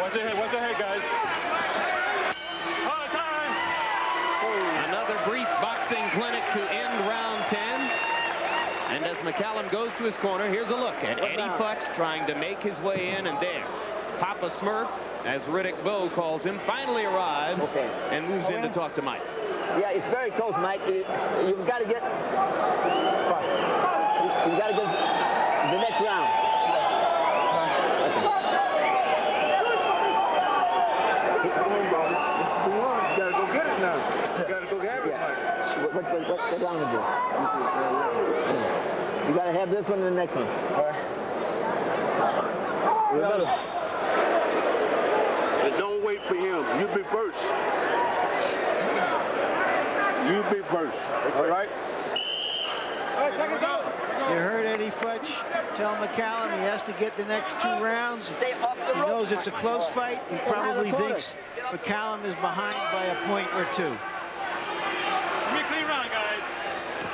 Watch the head, guys. Time. Another brief boxing clinic to end round 10. And as McCallum goes to his corner, here's a look at Eddie Futch trying to make his way in, and there, Papa Smurf, as Riddick Bowe calls him, finally arrives and moves in to talk to Mike. Yeah, it's very close, Mike. You've got to get the next round. You gotta go get it now. You gotta go have it, Mike. What round is this? You gotta have this one and the next one. And don't wait for him. You be first. You be first. All right? You heard Eddie Futch tell McCallum he has to get the next 2 rounds. He knows it's a close fight. He probably thinks McCallum is behind by a point or 2.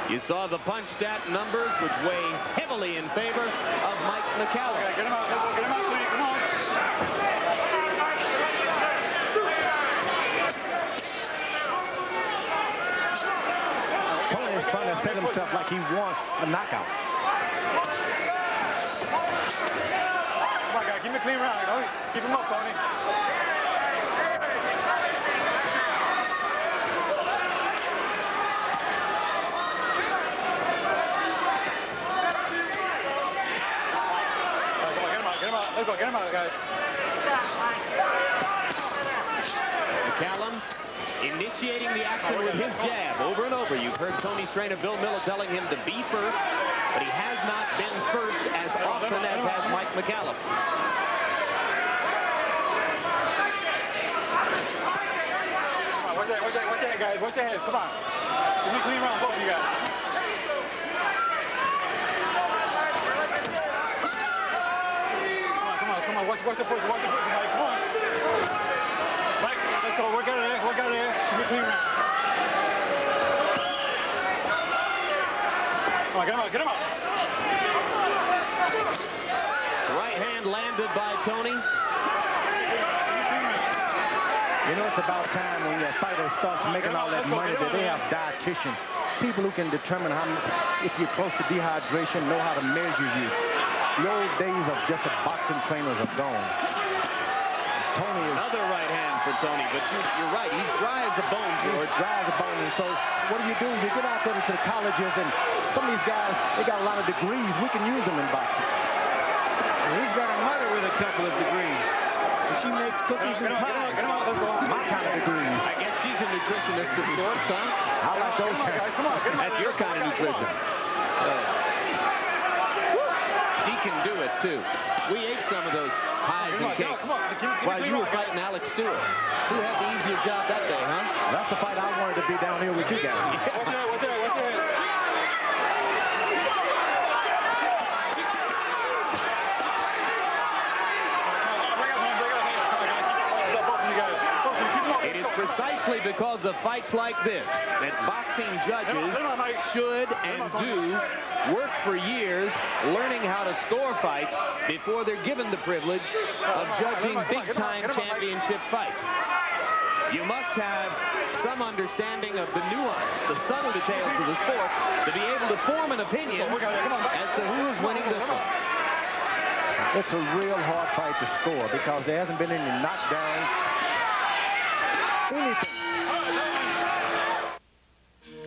You saw the punch stat numbers, which weigh heavily in favor of Mike McCallum. Okay, get him out, Tony, come on. Tony is trying to set himself like he won a knockout. Come on, guys, give me a clean round. Tony. Keep him up, Tony. Let's go, get him out, guys. McCallum initiating the action with his jab over and over. You've heard Tony's trainer Bill Miller telling him to be first, but he has not been first as often as has Mike McCallum. Come on, watch that head, guys. Watch that head. Come on. Give me a clean round, both of you guys. Come on, watch the first, Mike. Come on. Mike, let's go. Work out of there. Give me a clean round. Come on, get him out. Right hand landed by Toney. You know, it's about time when your fighter starts making all that money that they have dietitians, people who can determine if you're close to dehydration, know how to measure you. The old days of just the boxing trainers are gone. Tony is... Another right hand for Toney, but you're right. He's dry as a bone, George. Dry as a bone. And so what do? You get out there to the colleges, and some of these guys, they got a lot of degrees. We can use them in boxing. And he's got a mother with a couple of degrees. And she makes cookies and pies. My kind of degrees. I guess she's a nutritionist of sorts, huh? I like those guys. Come on, That's your kind of nutrition. She can do it, too. We ate some of those pies and cakes while you were fighting Alex Stewart. Who had the easier job that day, huh? That's the fight I wanted to be down here with you guys. Watch that. It is precisely because of fights like this that boxing judges should and do work for years learning how to score fights before they're given the privilege of judging big-time championship fights. You must have some understanding of the nuance, the subtle details of the sport to be able to form an opinion as to who is winning this one. It's a real hard fight to score because there hasn't been any knockdowns.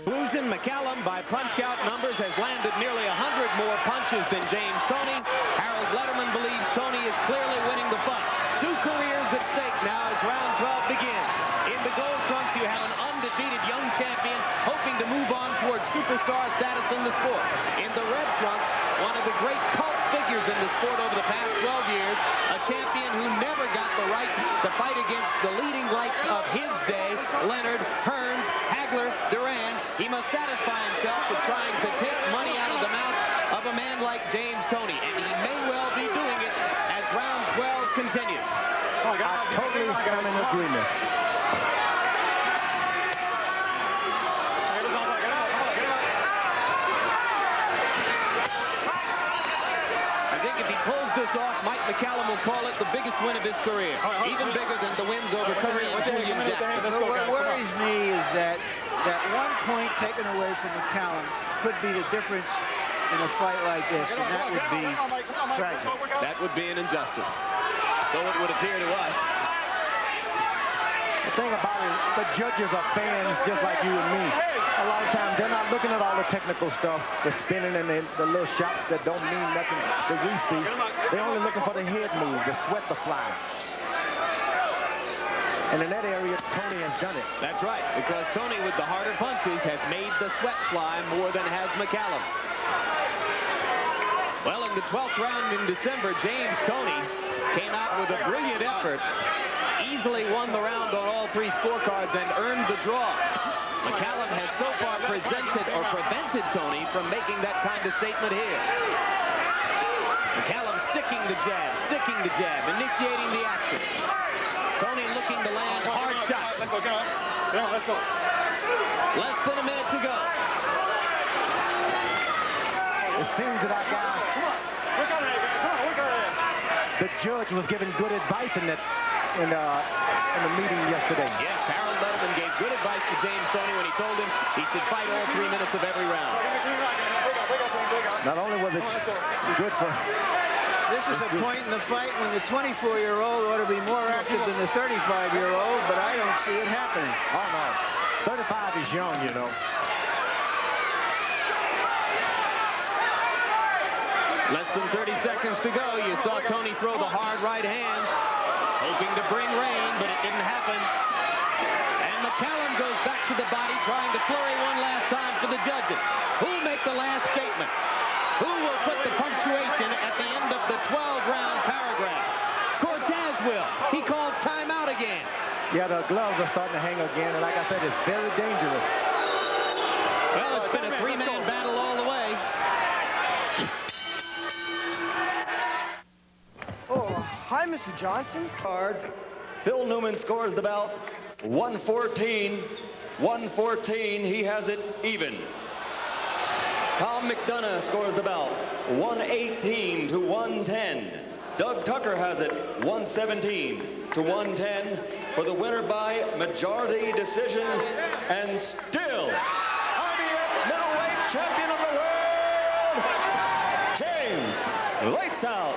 Conclusion, McCallum, by punch count numbers, has landed nearly 100 more punches than James Toney. Harold Letterman believes Toney is clearly winning the fight. 2 careers at stake now as round 12 begins. In the gold trunks, you have an undefeated young champion hoping to move on towards superstar status in the sport. In the red trunks, one of the great cult figures in the sport over the past 12 years, a champion who never got the right to fight against the leading lights of his day, Leonard, Hearns, Hagler, Duran. He must satisfy himself with trying to take money out of the mouth of a man like James Toney, and he may well be doing it as round 12 continues. I totally am in agreement. I think if he pulls this this off, Mike McCallum will call it the biggest win of his career, even bigger than the wins over Curry and Julian Jackson. What worries me is that 1 point taken away from McCallum could be the difference in a fight like this, and that would be tragic. That would be an injustice. So it would appear to us. The thing about it, the judges are fans just like you and me. A lot of times they're not looking at all the technical stuff, the spinning and the little shots that don't mean nothing that we see. They're only looking for the head move, the sweat to fly. And in that area, Toney has done it. That's right, because Toney with the harder punches has made the sweat fly more than has McCallum. Well, in the 12th round in December, James Toney came out with a brilliant effort, easily won the round on all 3 scorecards and earned the draw. McCallum has so far prevented Toney from making that kind of statement here. McCallum sticking the jab, initiating the action. Toney looking to land hard shots. Let's go, let's go. Less than a minute to go. It seems that our guy, Work out of there, guys. Come on, work out of there. the judge was giving good advice in the meeting yesterday. Yes, Harold Letterman gave good advice to James Toney when he told him he should fight all 3 minutes of every round. Not only was it good for... This is a point in the fight when the 24-year-old ought to be more active than the 35-year-old, but I don't see it happening. Oh, no. 35 is young, you know. Less than 30 seconds to go. You saw Toney throw the hard right hand, hoping to bring rain, but it didn't happen. And McCallum goes back to the body, trying to flurry one last time for the judges. Who'll make the last statement? Who will put the punctuation at the end of the 12-round paragraph? Cortez will. He calls timeout again. Yeah, the gloves are starting to hang again, and like I said, it's very dangerous. Well, it's been a 3-man battle all the way. Oh, hi, Mr. Johnson. Cards. Phil Newman scores the bout 114. 114. He has it even. Tom McDonough scores the bout 118 to 110. Doug Tucker has it 117 to 110 for the winner by majority decision and still IBF middleweight champion of the world, James Lights Out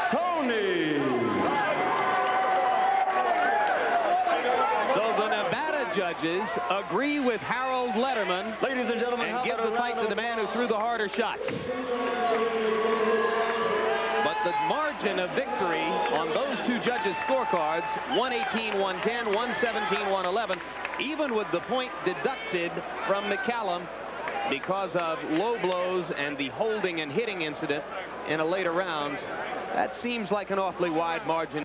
Toney. So the Nevada judges agree with Harold Letterman, Ladies and gentlemen, and give the fight to the man who threw the harder shots. But the margin of victory on those 2 judges' scorecards, 118-110, 117-111, even with the point deducted from McCallum because of low blows and the holding and hitting incident in a later round, that seems like an awfully wide margin.